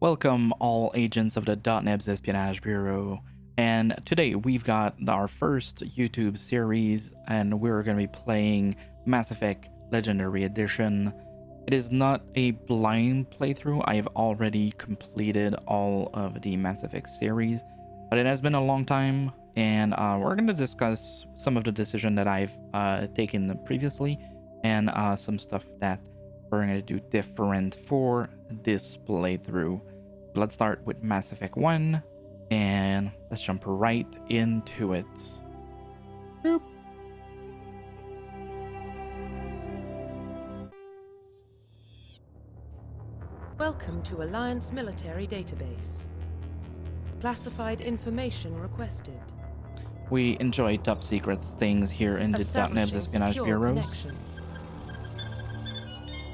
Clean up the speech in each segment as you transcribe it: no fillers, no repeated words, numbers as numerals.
Welcome all agents of the dotneB's Espionage Bureau, and today we've got our first YouTube series and we're going to be playing Mass Effect Legendary Edition. It is not a blind playthrough. I have already completed all of the Mass Effect series, but it has been a long time, and we're going to discuss some of the decision that I've taken previously and some stuff that we're going to do different for this playthrough. Let's start with Mass Effect 1 and let's jump right into it. Boop. Welcome to Alliance Military Database. Classified information requested. We enjoy top secret things here in the dotneB's Espionage Bureaus. Connection.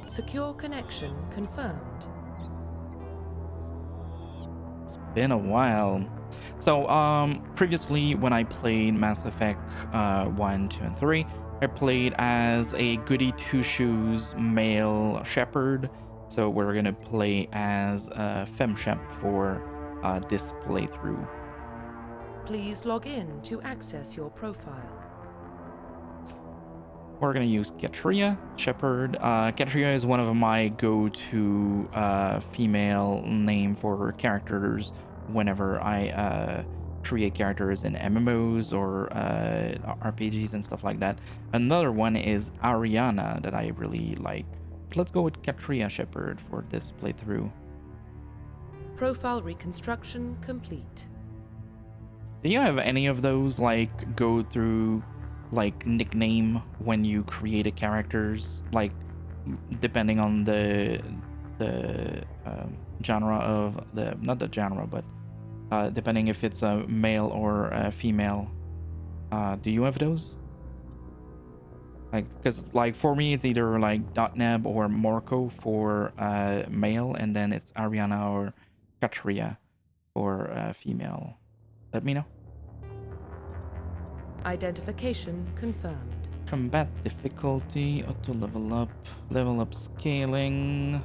Secure connection confirmed. Been a while. So previously when I played Mass Effect 1, 2, and 3, I played as a goody two-shoes male shepherd. So we're gonna play as a femshep for this playthrough. Please log in to access your profile. We're gonna use Katria, shepherd. Katria is one of my go-to female name for characters whenever I create characters in MMOs or RPGs and stuff like that. Another one is Ariana that I really like. Let's go with Katria shepherd for this playthrough. Profile reconstruction complete. Do you have any of those like go through like nickname when you create a characters, like depending on the genre of the, not the genre, but depending if it's a male or a female? Do you have those? Like, because like for me it's either like dotneB or Morco for male, and then it's Ariana or Katria for female. Let me know. Identification confirmed. Combat difficulty, auto level up scaling,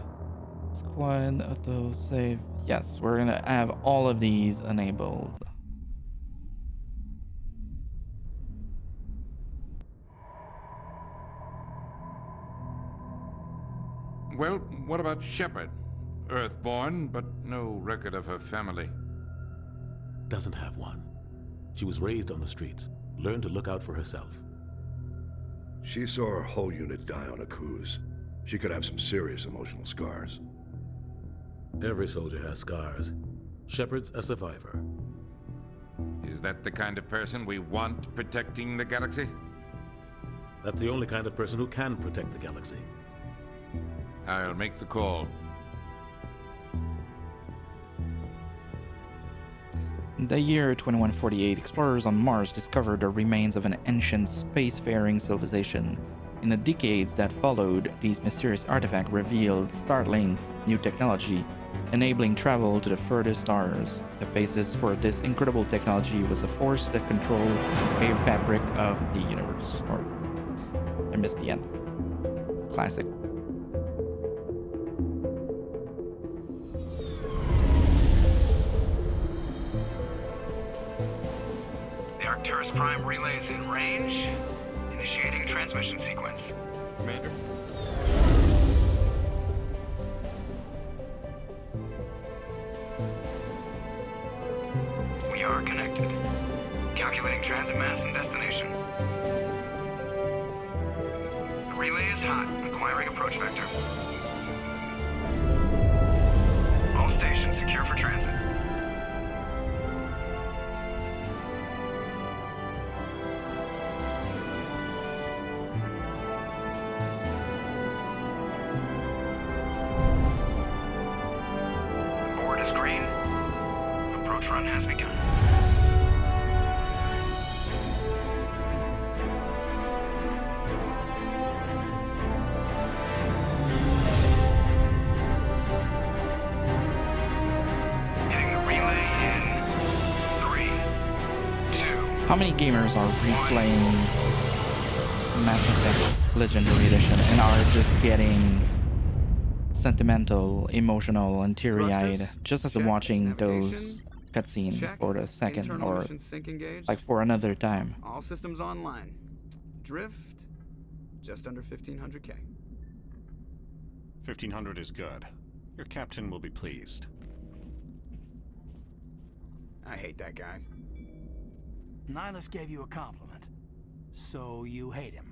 squad, auto save. Yes, we're gonna have all of these enabled. Well, what about Shepard? Earthborn, but no record of her family. Doesn't have one. She was raised on the streets, learned to look out for herself. She saw her whole unit die on a cruise. She could have some serious emotional scars. Every soldier has scars. Shepard's a survivor. Is that the kind of person we want protecting the galaxy? That's the only kind of person who can protect the galaxy. I'll make the call. In the year 2148, explorers on Mars discovered the remains of an ancient spacefaring civilization. In the decades that followed, these mysterious artifacts revealed startling new technology, enabling travel to the furthest stars. The basis for this incredible technology was a force that controlled the very fabric of the universe. Or, I missed the end. Classic. Arcturus Prime relays in range. Initiating a transmission sequence. Commander. We are connected. Calculating transit mass and destination. The relay is hot. Acquiring approach vector. All stations secure for transit. Screen. Approach run has begun. Hitting the relay in 3, 2. How many gamers are replaying Mass Effect Legendary Edition and are just getting sentimental, emotional, and teary-eyed Thrusters? just as Check. watching Navigation? those cutscenes Check. for the second Internal or emission sync engaged. like for another time. All systems online. Drift, just under 1500K. 1500 is good. Your captain will be pleased. I hate that guy. Nihilus gave you a compliment, so you hate him.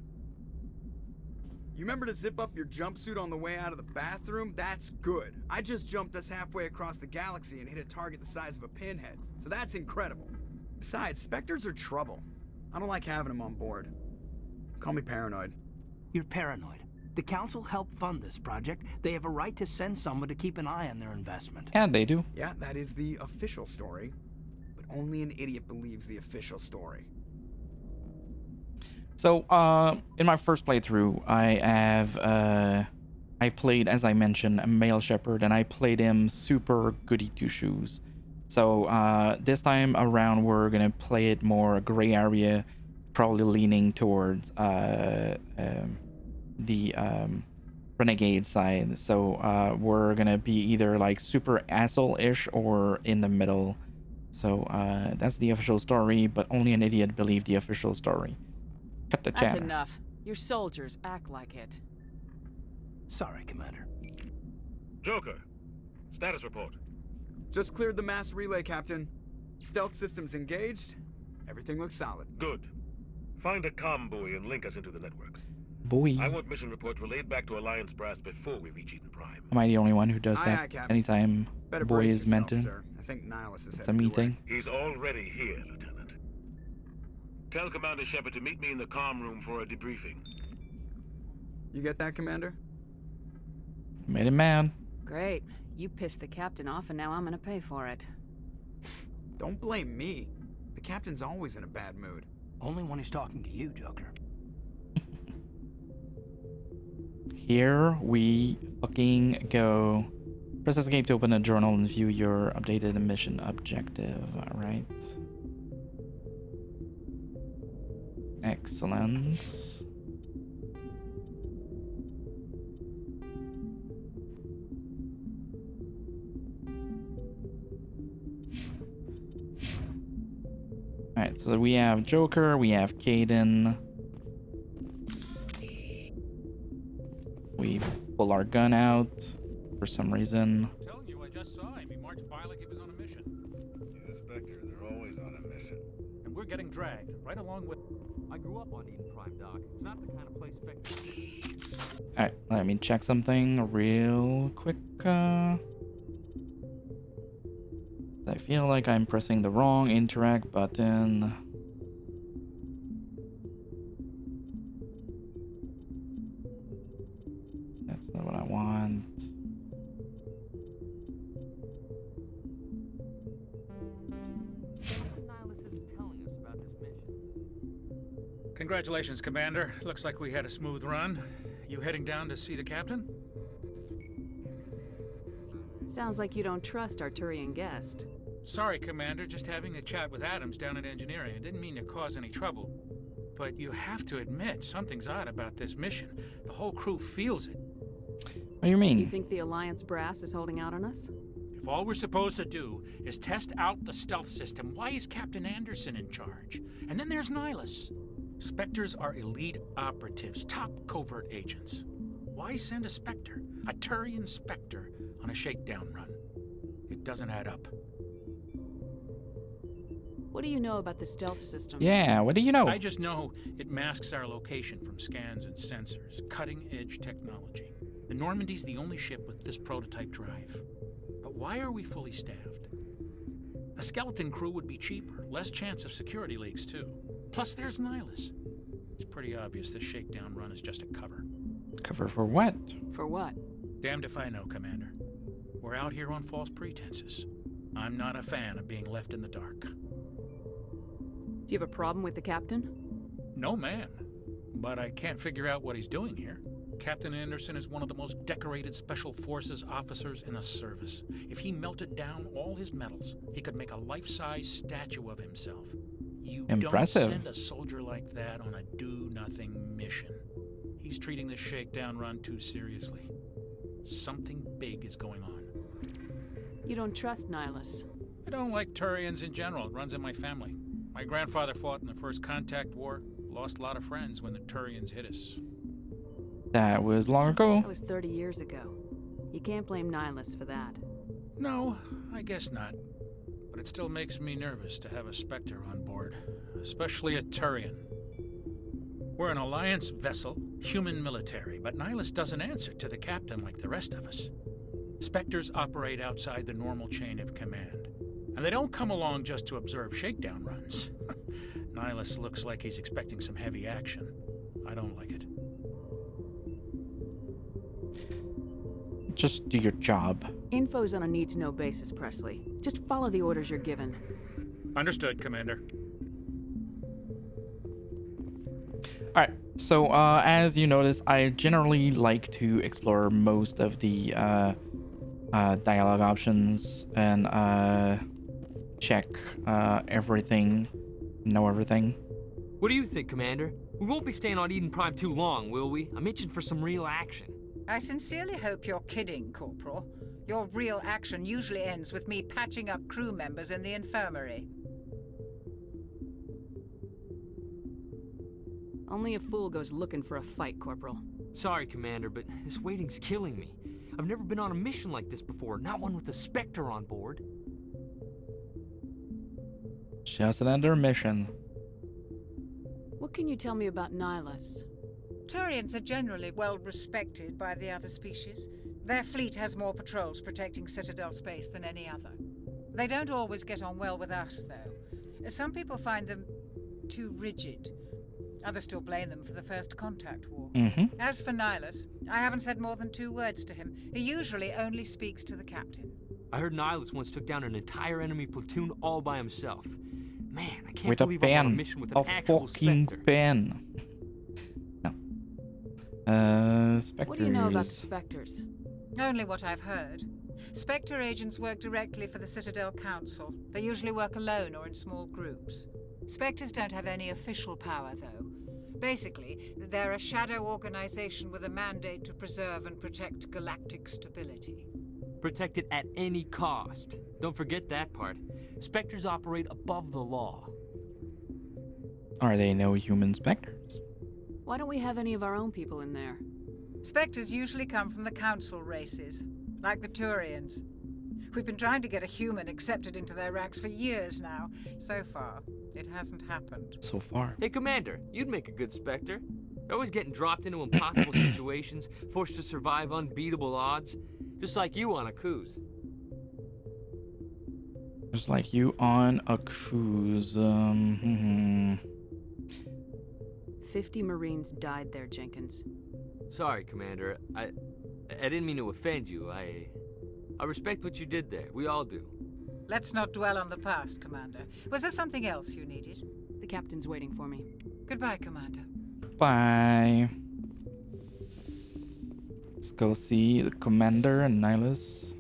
You remember to zip up your jumpsuit on the way out of the bathroom? That's good. I just jumped us halfway across the galaxy and hit a target the size of a pinhead, so that's incredible. Besides, Spectres are trouble. I don't like having them on board. Call me paranoid. You're paranoid. The Council helped fund this project. They have a right to send someone to keep an eye on their investment. Yeah, they do. Yeah, that is the official story. But only an idiot believes the official story. So, in my first playthrough, I played, as I mentioned, a male shepherd, and I played him super goody two shoes. So, this time around, we're gonna play it more gray area, probably leaning towards the renegade side. So, we're gonna be either like super asshole-ish or in the middle. So, that's the official story, but only an idiot believed the official story. Cut the That's chatter. enough. Your soldiers act like it. Sorry, Commander. Joker, status report. Just cleared the mass relay, Captain. Stealth systems engaged. Everything looks solid. Good. Find a comm buoy and link us into the network. Boy, I want mission reports relayed back to Alliance brass before we reach Eden Prime. am I the only one who does Aye, that aye, Captain. anytime Better boy brace is meant to? yourself, sir. I think Nihilus is It's a headed me your way. thing. He's already here, Lieutenant. Tell Commander Shepard to meet me in the comm room for a debriefing. You get that, Commander? Made him mad. Great. You pissed the captain off, and now I'm gonna pay for it. Don't blame me. The Captain's always in a bad mood. Only when he's talking to you, Joker. Here we fucking go. Press escape to open a journal and view your updated mission objective. Alright. Excellent. Alright, so we have Joker, we have Caden. We pull our gun out for some reason. I'm telling you, I just saw him. He marched by like he was on a mission. He's a Spectre. They're always on a mission. And we're getting dragged, right along with... I grew up on Eden Prime, Doc. It's not the kind of place Spectre... Alright, let me check something real quick. I feel like I'm pressing the wrong interact button. That's not what I want. Nihilus isn't telling us about this mission. Congratulations, Commander. Looks like we had a smooth run. You heading down to see the captain? Sounds like you don't trust Arturian guest. Sorry, Commander. Just having a chat with Adams down at engineering. I didn't mean to cause any trouble. But you have to admit, something's odd about this mission. The whole crew feels it. What do you mean? You think the Alliance brass is holding out on us? If all we're supposed to do is test out the stealth system, why is Captain Anderson in charge? And then there's Nihilus. Spectres are elite operatives, top covert agents. Why send a Spectre, a Turian Spectre, on a shakedown run? It doesn't add up. What do you know about the stealth system? Yeah, what do you know? I just know it masks our location from scans and sensors. Cutting-edge technology. The Normandy's the only ship with this prototype drive. But why are we fully staffed? A skeleton crew would be cheaper, less chance of security leaks too. Plus there's Nihilus. It's pretty obvious this shakedown run is just a cover. Cover for what? For what? Damned if I know, Commander. We're out here on false pretenses. I'm not a fan of being left in the dark. Do you have a problem with the captain? No, ma'am. But I can't figure out what he's doing here. Captain Anderson is one of the most decorated Special Forces officers in the service. If he melted down all his medals, he could make a life-size statue of himself. You Impressive. don't send a soldier like that on a do-nothing mission. He's treating this shakedown run too seriously. Something big is going on. You don't trust Nihilus? I don't like Turians in general. It runs in my family. My grandfather fought in the First Contact War. Lost a lot of friends when the Turians hit us. That was long ago. That was 30 years ago. You can't blame Nihilus for that. No, I guess not. But it still makes me nervous to have a Spectre on board, especially a Turian. We're an Alliance vessel, human military, but Nihilus doesn't answer to the captain like the rest of us. Spectres operate outside the normal chain of command, and they don't come along just to observe shakedown runs. Nihilus looks like he's expecting some heavy action. I don't like it. Just do your job. Info's on a need-to-know basis, Presley. Just follow the orders you're given. Understood, Commander. Alright, so as you notice, I generally like to explore most of the dialogue options and check everything, know everything. What do you think, Commander? We won't be staying on Eden Prime too long, will we? I'm itching for some real action. I sincerely hope you're kidding, Corporal. Your real action usually ends with me patching up crew members in the infirmary. Only a fool goes looking for a fight, Corporal. Sorry, Commander, but this waiting's killing me. I've never been on a mission like this before, not one with a Spectre on board. Just another mission. What can you tell me about Nihilus? Turians are generally well respected by the other species. Their fleet has more patrols protecting Citadel space than any other. They don't always get on well with us, though. Some people find them too rigid. Others still blame them for the First Contact War. As for Nihilus, I haven't said more than 2 words to him. He usually only speaks to the captain. I heard Nihilus once took down an entire enemy platoon all by himself. Man, I can't With a believe I'm on a pen. mission with A an actual fucking Spectre. pen. No. Spectres. What do you know about the Spectres? Only what I've heard. Spectre agents work directly for the Citadel Council. They usually work alone or in small groups. Spectres don't have any official power, though. Basically, they're a shadow organization with a mandate to preserve and protect galactic stability. Protect it at any cost. Don't forget that part. Spectres operate above the law. Are they no human specters? Why don't we have any of our own people in there? Spectres usually come from the Council races, like the Turians. We've been trying to get a human accepted into their ranks for years now. So far, it hasn't happened. So far. Hey, Commander, you'd make a good Spectre. You're always getting dropped into impossible situations, forced to survive unbeatable odds. Just like you on a cruise. Just like you on a cruise. 50 Marines died there, Jenkins. Sorry, Commander. I didn't mean to offend you. I respect what you did there. We all do. Let's not dwell on the past, Commander. Was there something else you needed? The captain's waiting for me. Goodbye, Commander. Bye. Let's go see the commander and Nihilus.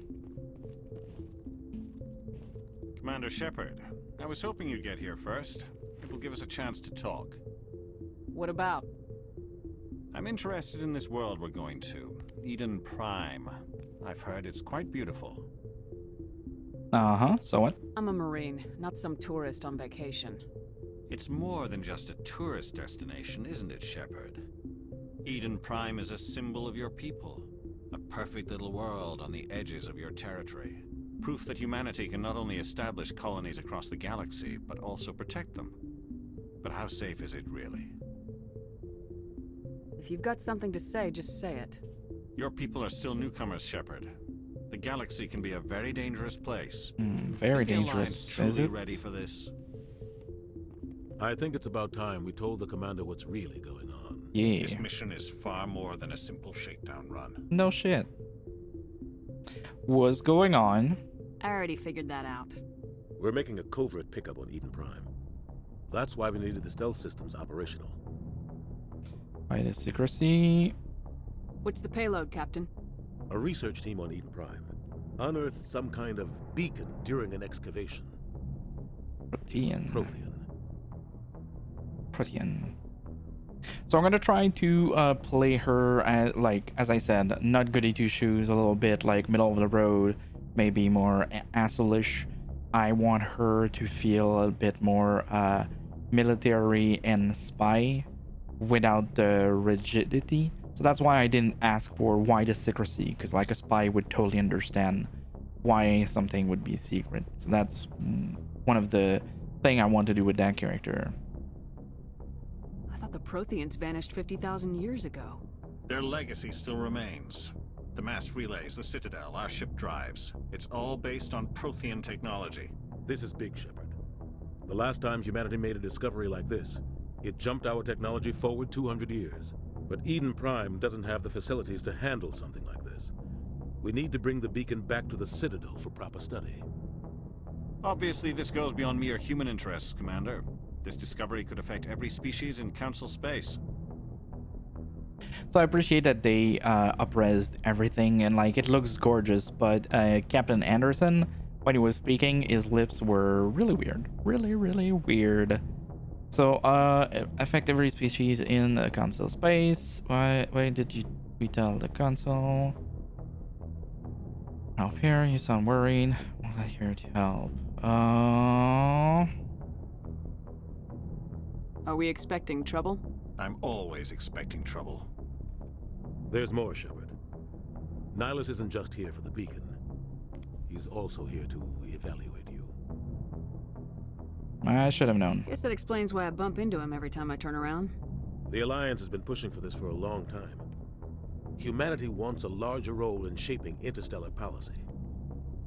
Commander Shepard, I was hoping you'd get here first. It will give us a chance to talk. What about? I'm interested in this world we're going to, Eden Prime. I've heard it's quite beautiful. So what? I'm a Marine, not some tourist on vacation. It's more than just a tourist destination, isn't it, Shepard? Eden Prime is a symbol of your people. A perfect little world on the edges of your territory. Proof that humanity can not only establish colonies across the galaxy, but also protect them. But how safe is it, really? If you've got something to say, just say it. Your people are still newcomers, Shepard. The galaxy can be a very dangerous place. Very is the dangerous, Alliance truly is it? ready for this? I think it's about time we told the commander what's really going on. Yeah. This mission is far more than a simple shakedown run. No shit. What's going on? I already figured that out. We're making a covert pickup on Eden Prime. That's why we needed the stealth systems operational. By the secrecy. What's the payload, Captain? A research team on Eden Prime unearthed some kind of beacon during an excavation. Protean. Prothean. Protean. So I'm gonna try to play her as, like, as I said, not goody two shoes, a little bit like middle of the road, maybe more assholeish. I want her to feel a bit more military and spy without the rigidity. So that's why I didn't ask for why the secrecy, because like a spy would totally understand why something would be secret. So that's one of the thing I want to do with that character. I thought the Protheans vanished 50,000 years ago. Their legacy still remains. The mass relays, the Citadel, our ship drives. It's all based on Prothean technology. This is big, Shepard. The last time humanity made a discovery like this, it jumped our technology forward 200 years. But Eden Prime doesn't have the facilities to handle something like this. We need to bring the beacon back to the Citadel for proper study. Obviously, this goes beyond mere human interests, Commander. This discovery could affect every species in Council space. So I appreciate that they upresed everything, and like it looks gorgeous, but Captain Anderson, when he was speaking, his lips were really weird. Really weird. So affect every species in the Council space. Why did we tell the Council? Help here, you sound worried. I'm not here to help. Are we expecting trouble? I'm always expecting trouble. There's more, Shepard. Nihilus isn't just here for the beacon. He's also here to evaluate you. I should have known. Guess that explains why I bump into him every time I turn around. The Alliance has been pushing for this for a long time. Humanity wants a larger role in shaping interstellar policy.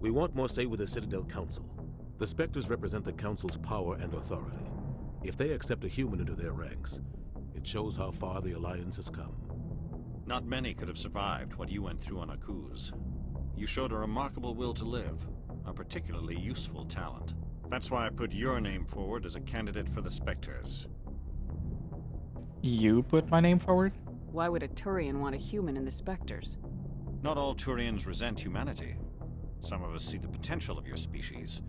We want more say with the Citadel Council. The Spectres represent the Council's power and authority. If they accept a human into their ranks, it shows how far the Alliance has come. Not many could have survived what you went through on Akuz. You showed a remarkable will to live, a particularly useful talent. That's why I put your name forward as a candidate for the Spectres. You put my name forward? Why would a Turian want a human in the Spectres? Not all Turians resent humanity. Some of us see the potential of your species.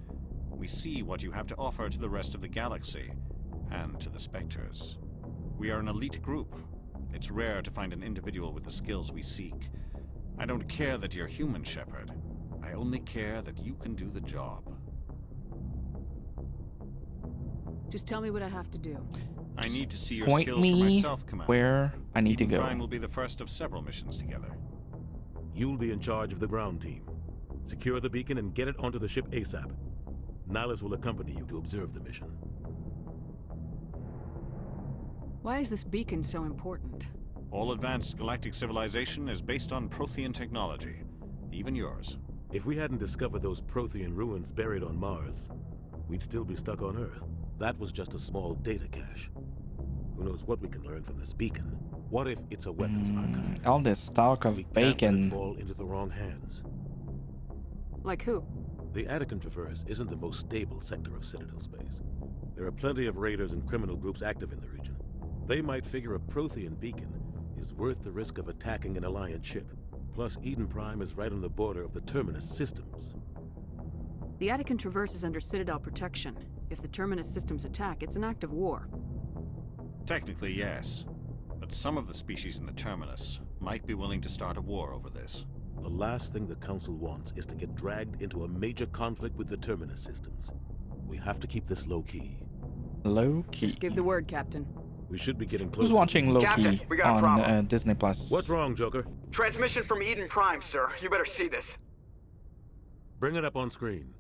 We see what you have to offer to the rest of the galaxy, and to the Spectres. We are an elite group. It's rare to find an individual with the skills we seek. I don't care that you're human, Shepard. I only care that you can do the job. Just tell me what I have to do. I need to see your Point skills me for myself, Commander. where I need Eden to go. Prime will be the first of several missions together. You'll be in charge of the ground team. Secure the beacon and get it onto the ship ASAP. Nihilus will accompany you to observe the mission. Why is this beacon so important? All advanced galactic civilization is based on Prothean technology. Even yours. If we hadn't discovered those Prothean ruins buried on Mars, we'd still be stuck on Earth. That was just a small data cache. Who knows what we can learn from this beacon? What if it's a weapons archive? All this talk of We can't let it bacon. fall into the wrong hands. Like who? The Attican Traverse isn't the most stable sector of Citadel space. There are plenty of raiders and criminal groups active in the region. They might figure a Prothean beacon is worth the risk of attacking an Alliance ship. Plus, Eden Prime is right on the border of the Terminus systems. The Attican Traverse is under Citadel protection. If the Terminus systems attack, it's an act of war. Technically, yes. But some of the species in the Terminus might be willing to start a war over this. The last thing the Council wants is to get dragged into a major conflict with the Terminus systems. We have to keep this low-key. Low-key. Just give the word, Captain. We should be getting close. Who's watching Loki Captain, we got a on problem. Disney Plus? What's wrong, Joker? Transmission from Eden Prime, sir. You better see this. Bring it up on screen.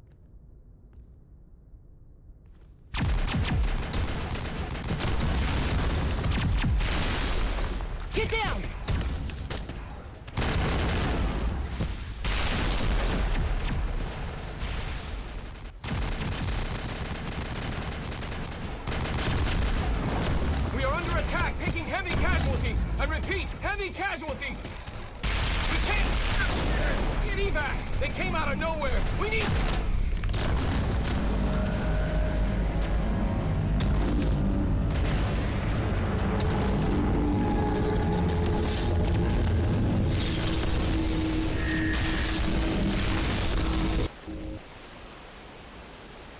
Get down! We are under attack, taking heavy casualties. I repeat, heavy casualties. We can't get evac. They came out of nowhere. We need.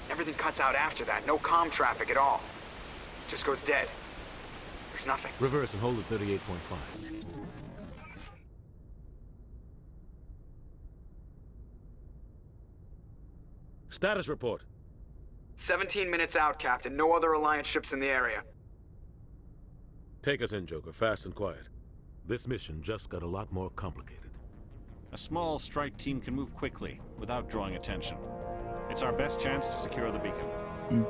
Everything cuts out after that. No comm traffic at all. Just goes dead. There's nothing. Reverse and hold at 38.5. Status report. 17 minutes out, Captain. No other Alliance ships in the area. Take us in, Joker, fast and quiet. This mission just got a lot more complicated. A small strike team can move quickly, without drawing attention. It's our best chance to secure the beacon.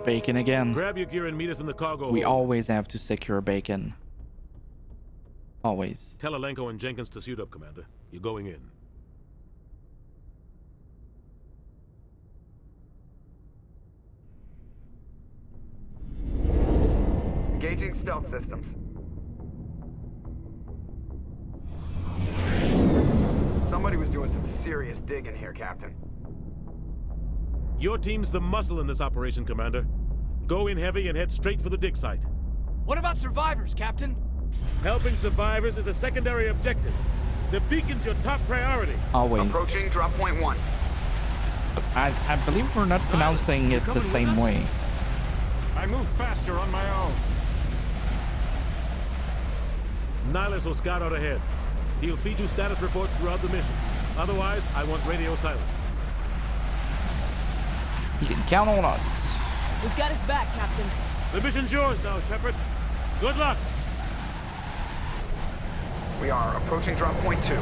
Bacon again. Grab your gear and meet us in the cargo We hold. always have to secure bacon. Always. Tell Alenko and Jenkins to suit up, Commander. You're going in. Engaging stealth systems. Somebody was doing some serious digging here, Captain. Your team's the muscle in this operation, Commander. Go in heavy and head straight for the dig site. What about survivors, Captain? Helping survivors is a secondary objective. The beacon's your top priority. Always. Approaching drop point 1. I believe we're not pronouncing it the same way. I move faster on my own. Nihilus will scout out ahead. He'll feed you status reports throughout the mission. Otherwise, I want radio silence. You can count on us. We've got his back, Captain. The mission's yours now, Shepard. Good luck. We are approaching drop point 2.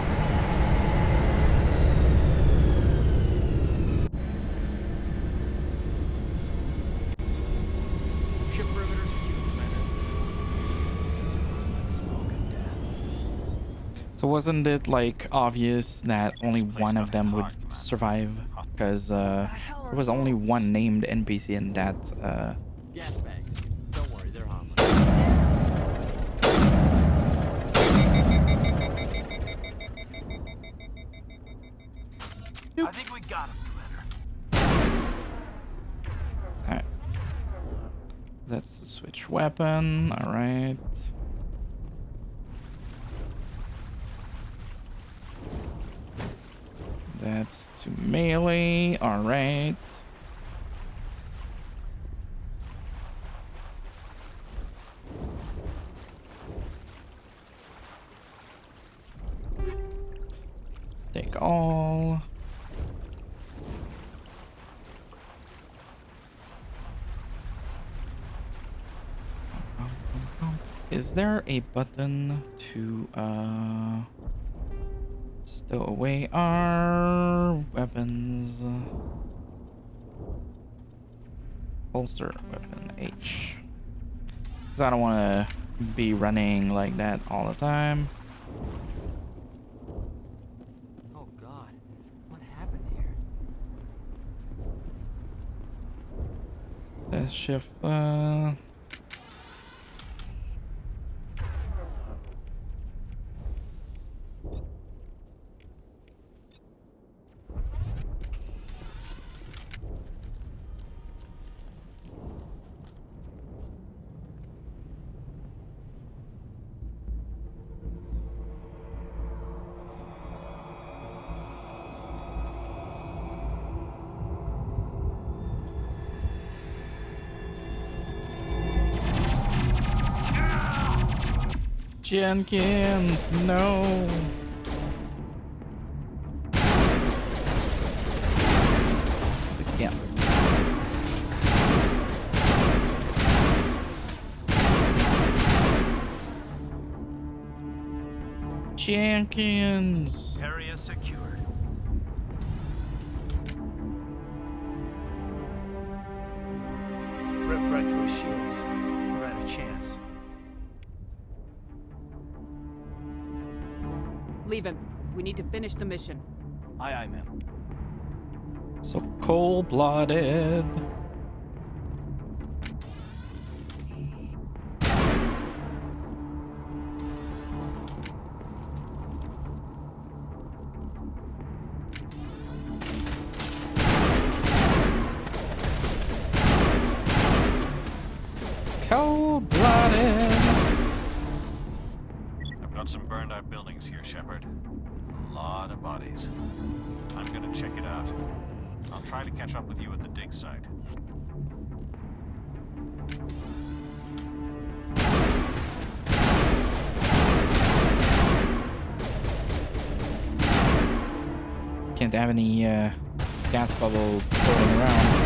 Ship perimeter secure, Commander. Smells like smoke and death. So wasn't it like obvious that only one of them would survive? Because there was only one named NPC in that. Gas bags. Don't worry, they're harmless. I think we got him, Commander. Alright. That's the switch weapon. Alright. That's to melee. Alright. Take all. Is there a button to stow away our weapons? Holster weapon H. Because I don't want to be running like that all the time. Oh God, what happened here? Let's shift. Jenkins, no. Yeah. Jenkins. Area secured. Rip right through his shields. We're out of chance. Leave him. We need to finish the mission. Aye, aye, ma'am. So cold-blooded. Cold-blooded. I've got some burned out buildings here, Shepard. A lot of bodies. I'm gonna check it out. I'll try to catch up with you at the dig site. can't have any gas bubble floating around.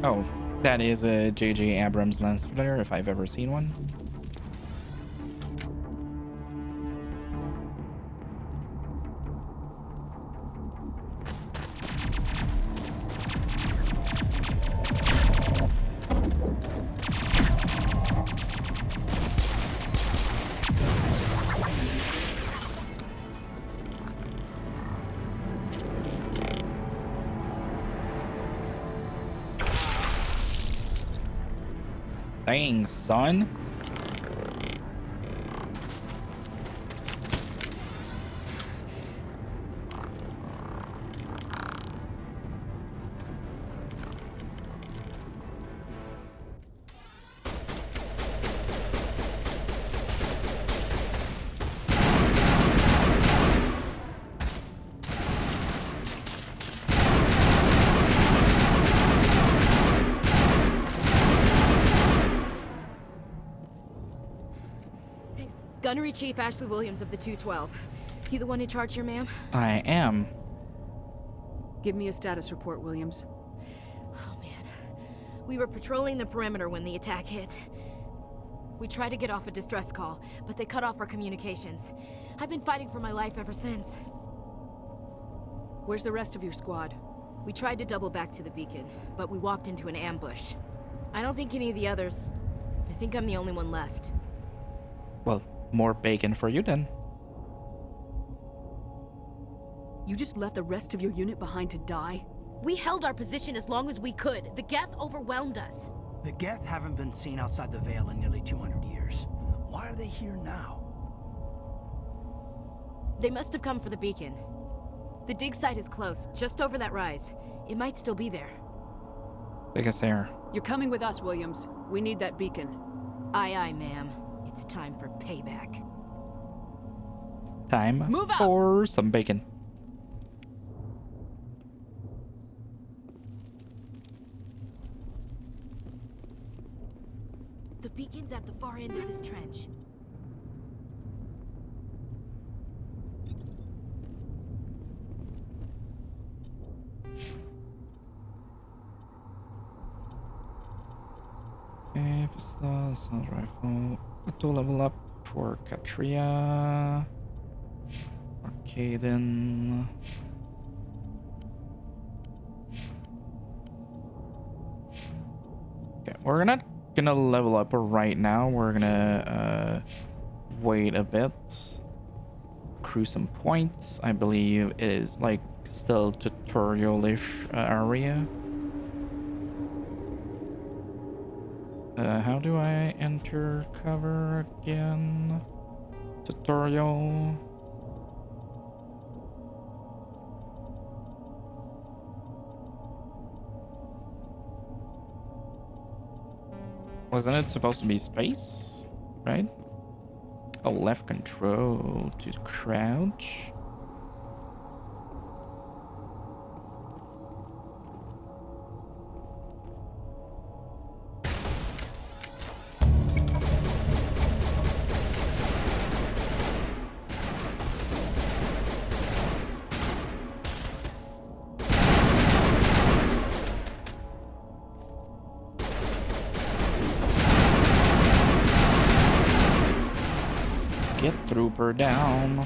Oh, that is a J.J. Abrams lens flare if I've ever seen one. Dang, son. Gunnery Chief Ashley Williams of the 212. You the one in charge here, ma'am? I am. Give me a status report, Williams. Oh, man. We were patrolling the perimeter when the attack hit. We tried to get off a distress call, but they cut off our communications. I've been fighting for my life ever since. Where's the rest of your squad? We tried to double back to the beacon, but we walked into an ambush. I don't think any of the others... I think I'm the only one left. Well, more bacon for you then. You just left the rest of your unit behind to die? We held our position as long as we could. The Geth overwhelmed us. The Geth haven't been seen outside the Veil in nearly 200 years. Why are they here now? They must have come for the beacon. The dig site is close, just over that rise. It might still be there. Biggest error. You're coming with us, Williams. We need that beacon. Aye, aye, ma'am. It's time for payback. Time Move up. for some bacon. The beacon's at the far end of this trench. Okay, pistol, assault rifle. Auto level up for Katria. Okay, then. Okay, we're not gonna level up right now. We're gonna wait a bit. Accrue some points. I believe it is like still tutorial-ish area. How do I enter cover again? Tutorial. Wasn't it supposed to be space? Right? Oh, left control to crouch. Get trooper down.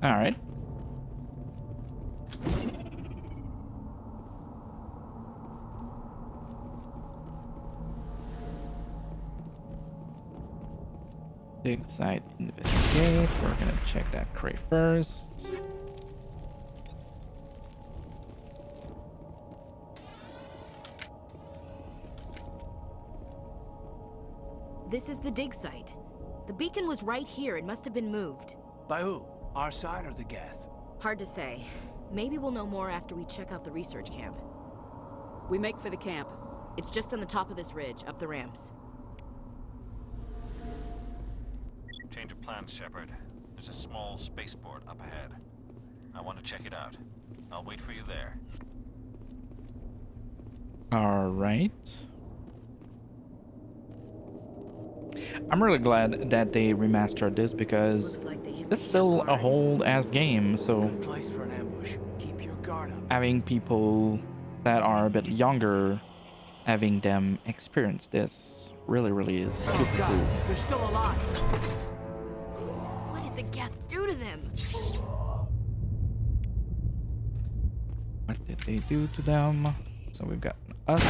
All right. Dig site investigate. We're gonna check that crate first. This is the dig site. The beacon was right here. It must have been moved. By who? Our side or the Geth? Hard to say. Maybe we'll know more after we check out the research camp. We make for the camp. It's just on the top of this ridge, up the ramps. Change of plans, Shepard. There's a small spaceport up ahead. I want to check it out. I'll wait for you there. All right. I'm really glad that they remastered this because it's still a whole ass game. So Good place for an ambush. Keep your guard up. having people that are a bit younger, having them experience this really is super cool. They're still alive. What did the Geth do to them? What did they do to them? So we've got us.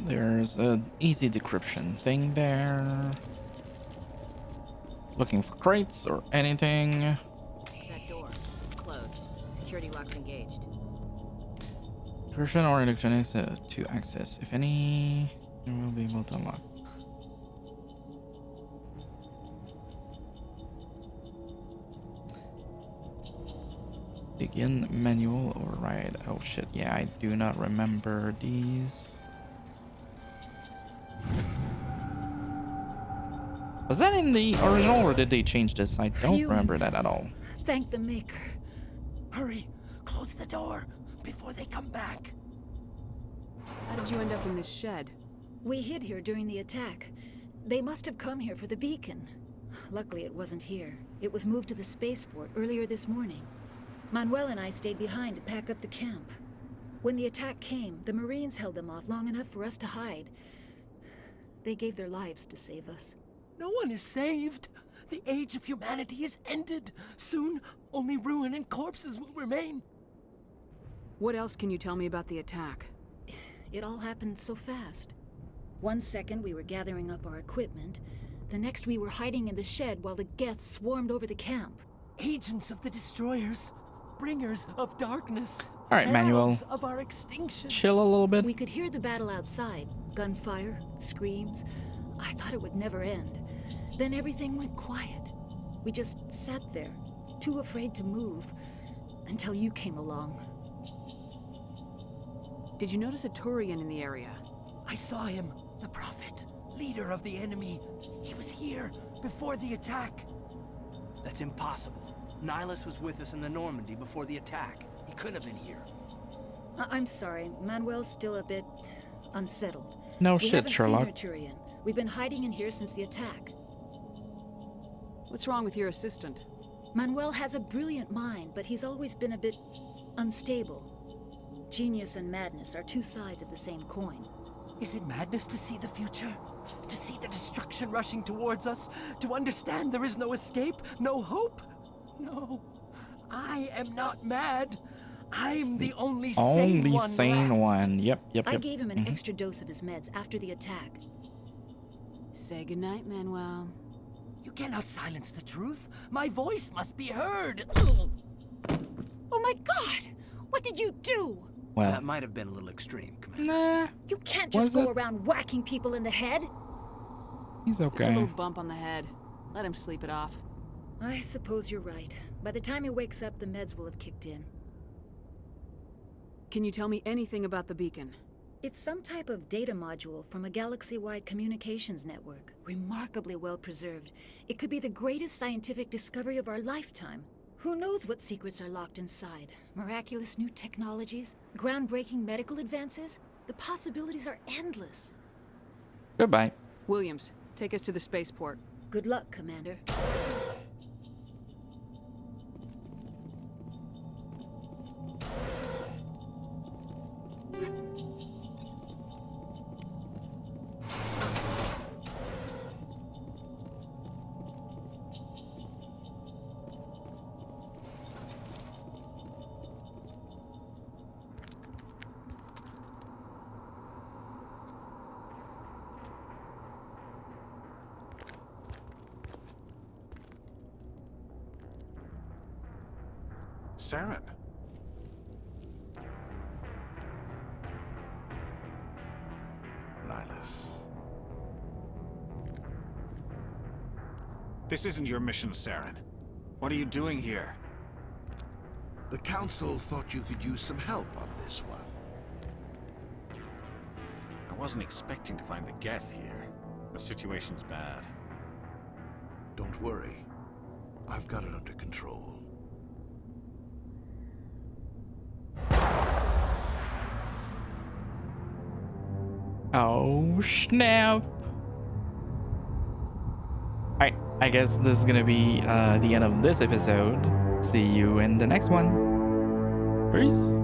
There's an easy decryption thing there. Looking for crates or anything. That door, it's closed. Security lock's engaged. Decryption or electronics to access. If any, you will be able to unlock. Begin manual override. Oh shit, yeah, I do not remember these. Was that in the original or did they change this? I don't remember that at all. Thank the Maker. Hurry, close the door before they come back. How did you end up in this shed? We hid here during the attack. They must have come here for the beacon. Luckily, it wasn't here. It was moved to the spaceport earlier this morning. Manuel and I stayed behind to pack up the camp. When the attack came, the Marines held them off long enough for us to hide. They gave their lives to save us. No one is saved. The age of humanity is ended. Soon, only ruin and corpses will remain. What else can you tell me about the attack? It all happened so fast. 1 second we were gathering up our equipment. The next we were hiding in the shed while the Geth swarmed over the camp. Agents of the destroyers, bringers of darkness. All right, Manuel. Heralds of our extinction. Chill a little bit. We could hear the battle outside. Gunfire, screams. I thought it would never end. Then everything went quiet. We just sat there, too afraid to move, until you came along. Did you notice a Turian in the area? I saw him, the Prophet, leader of the enemy. He was here before the attack. That's impossible. Nihilus was with us in the Normandy before the attack. He couldn't have been here. I'm sorry, Manuel's still a bit unsettled. No We shit, haven't Sherlock. seen our Turian. We've been hiding in here since the attack. What's wrong with your assistant? Manuel has a brilliant mind, but he's always been a bit unstable. Genius and madness are two sides of the same coin. Is it madness to see the future? To see the destruction rushing towards us? To understand there is no escape? No hope? No. I am not mad. I'm the only sane one left. Yep. I gave him an extra dose of his meds after the attack. Say goodnight, Manuel. You cannot silence the truth. My voice must be heard. Oh my God! What did you do? Well, that might have been a little extreme, Commander. Nah. You can't just go around whacking people in the head. He's Just a okay. little bump on the head. Let him sleep it off. I suppose you're right. By the time he wakes up, the meds will have kicked in. Can you tell me anything about the beacon? It's some type of data module from a galaxy-wide communications network. Remarkably well preserved. It could be the greatest scientific discovery of our lifetime. Who knows what secrets are locked inside? Miraculous new technologies? Groundbreaking medical advances? The possibilities are endless. Goodbye. Williams, take us to the spaceport. Good luck, Commander. Saren. Nihilus. This isn't your mission, Saren. What are you doing here? The Council thought you could use some help on this one. I wasn't expecting to find the Geth here. The situation's bad. Don't worry. I've got it under control. Oh, snap. Alright, I guess this is gonna be the end of this episode. See you in the next one. Peace.